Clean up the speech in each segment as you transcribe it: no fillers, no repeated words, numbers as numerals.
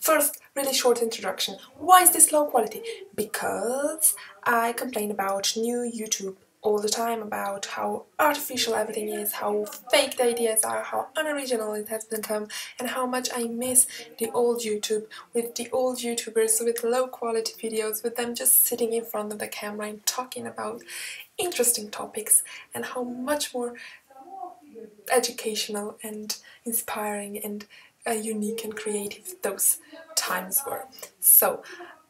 First, really short introduction. Why is this low quality? Because I complain about new YouTube all the time, about how artificial everything is, how fake the ideas are, how unoriginal it has become, and how much I miss the old YouTube, with the old YouTubers with low quality videos, with them just sitting in front of the camera and talking about interesting topics, and how much more educational and inspiring and unique and creative those times were. So,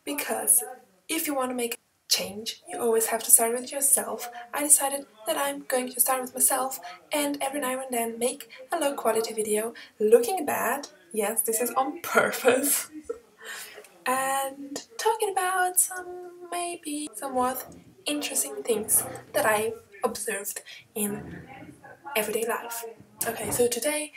because if you want to make change, you always have to start with yourself. I decided that I'm going to start with myself and every now and then make a low quality video looking bad. Yes, this is on purpose. And talking about some maybe somewhat interesting things that I observed in everyday life. Okay, so today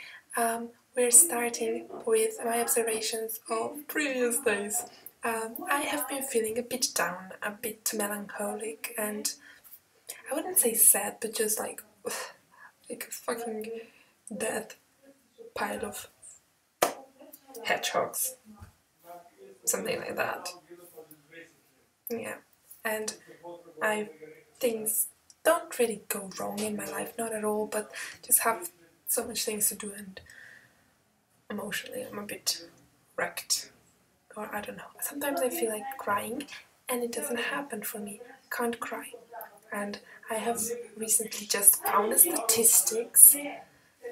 we're starting with my observations of previous days. I have been feeling a bit down, a bit melancholic, and I wouldn't say sad, but just like a fucking dead pile of hedgehogs, something like that. Yeah, and things don't really go wrong in my life, not at all, but just have so much things to do, and emotionally I'm a bit wrecked, or I don't know. Sometimes I feel like crying and it doesn't happen for me. I can't cry. And I have recently just found the statistics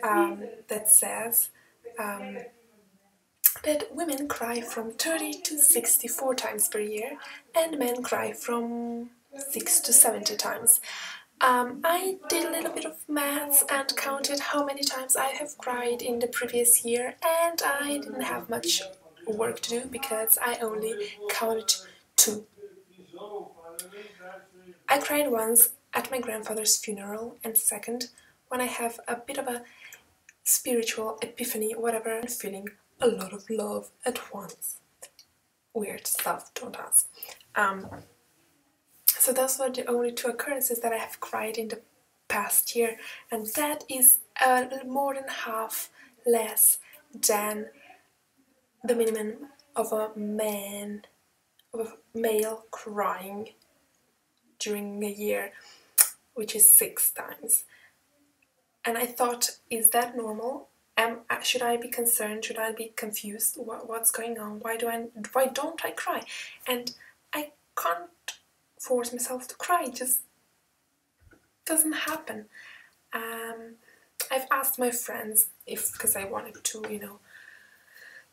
that says that women cry from 30 to 64 times per year and men cry from 6 to 70 times. I did a little bit of maths and counted how many times I have cried in the previous year, and I didn't have much work to do because I only counted 2. I cried once at my grandfather's funeral, and second, when I have a bit of a spiritual epiphany, whatever, and feeling a lot of love at once. Weird stuff, don't ask. So those were the only 2 occurrences that I have cried in the past year, and that is more than half less than the minimum of a male crying during a year, which is 6 times. And I thought, is that normal? Should I be concerned? Should I be confused? What's going on? Why don't I cry? And I can't force myself to cry. It just doesn't happen. I've asked my friends because I wanted to,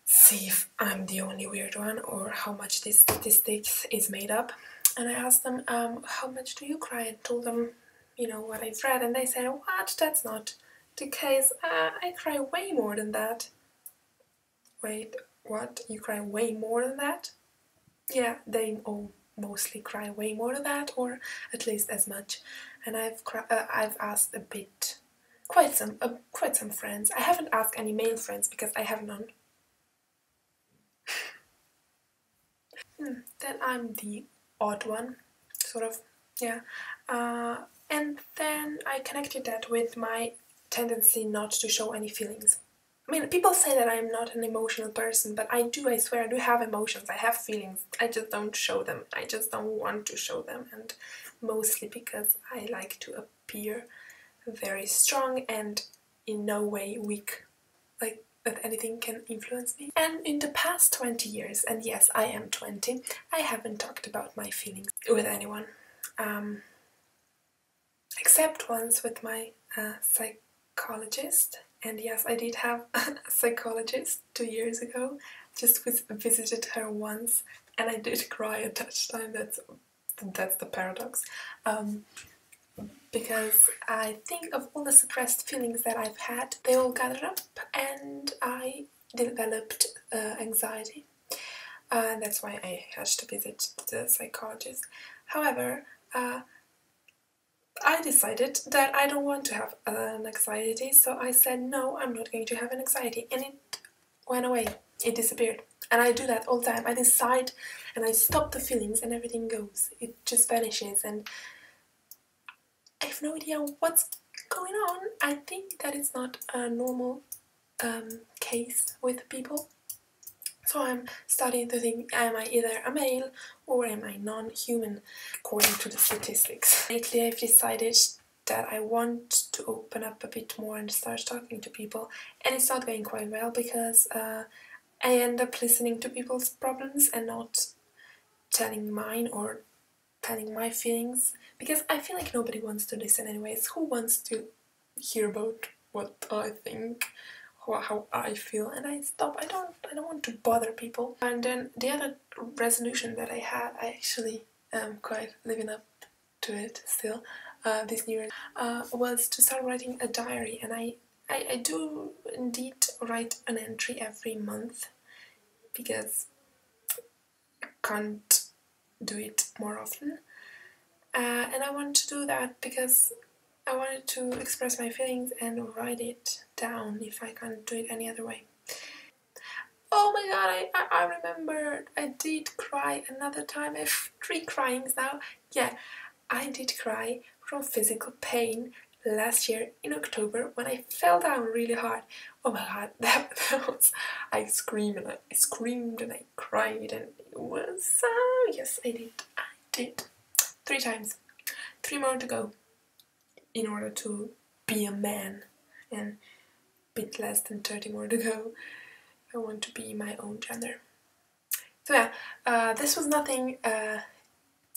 see if I'm the only weird one or how much this statistics is made up. And I asked them, how much do you cry? And told them, what I've read. And they said, what? That's not the case. I cry way more than that. Wait, what? You cry way more than that? Yeah, they all mostly cry way more than that, or at least as much. And I've asked quite some friends. I haven't asked any male friends because I have none. Then I'm the odd one, sort of, yeah. And then I connected that with my tendency not to show any feelings. I mean, people say that I'm not an emotional person, but I swear, I do have emotions, I have feelings, I just don't show them, I just don't want to show them, and mostly because I like to appear very strong and in no way weak, like that anything can influence me. And in the past 20 years, and yes, I am 20, I haven't talked about my feelings with anyone. Except once with my psychologist. And yes, I did have a psychologist 2 years ago. Just visited her once, and I did cry at that time. That's the paradox. Because I think of all the suppressed feelings that I've had, they all gathered up, and I developed anxiety. And that's why I had to visit the psychologist. However, I decided that I don't want to have an anxiety, so I said, no, I'm not going to have an anxiety, and it went away, it disappeared. And I do that all the time. I decide and I stop the feelings and everything goes, it just vanishes, and I have no idea what's going on. I think that it's not a normal case with people. So I'm starting to think, am I either a male or am I non-human, according to the statistics. Lately I've decided that I want to open up a bit more and start talking to people, and it's not going quite well because I end up listening to people's problems and not telling mine or telling my feelings, because I feel like nobody wants to listen anyways. Who wants to hear about what I think, how I feel? And I don't want to bother people. And then the other resolution that I had, I actually am quite living up to it still, this New Year, was to start writing a diary. And I do indeed write an entry every month because I can't do it more often. And I want to do that because I wanted to express my feelings and write it down if I can't do it any other way. Oh my god, I remembered, I did cry another time. I have 3 cryings now. Yeah, I did cry from physical pain last year in October when I fell down really hard. Oh my god, that was... I screamed and I cried, and it was... yes, I did. 3 times. 3 more to go in order to be a man, and a bit less than 30 more to go. I want to be my own gender. So yeah, this was nothing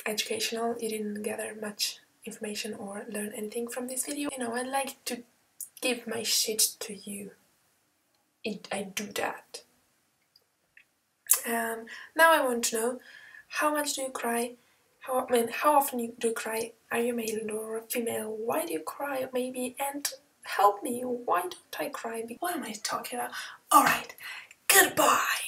educational. You didn't gather much information or learn anything from this video. You know, I like to give my shit to you. I do that. Now I want to know, how much do you cry? How often do you cry? Are you male or female? Why do you cry, maybe? And help me, why don't I cry? What am I talking about? Alright, goodbye!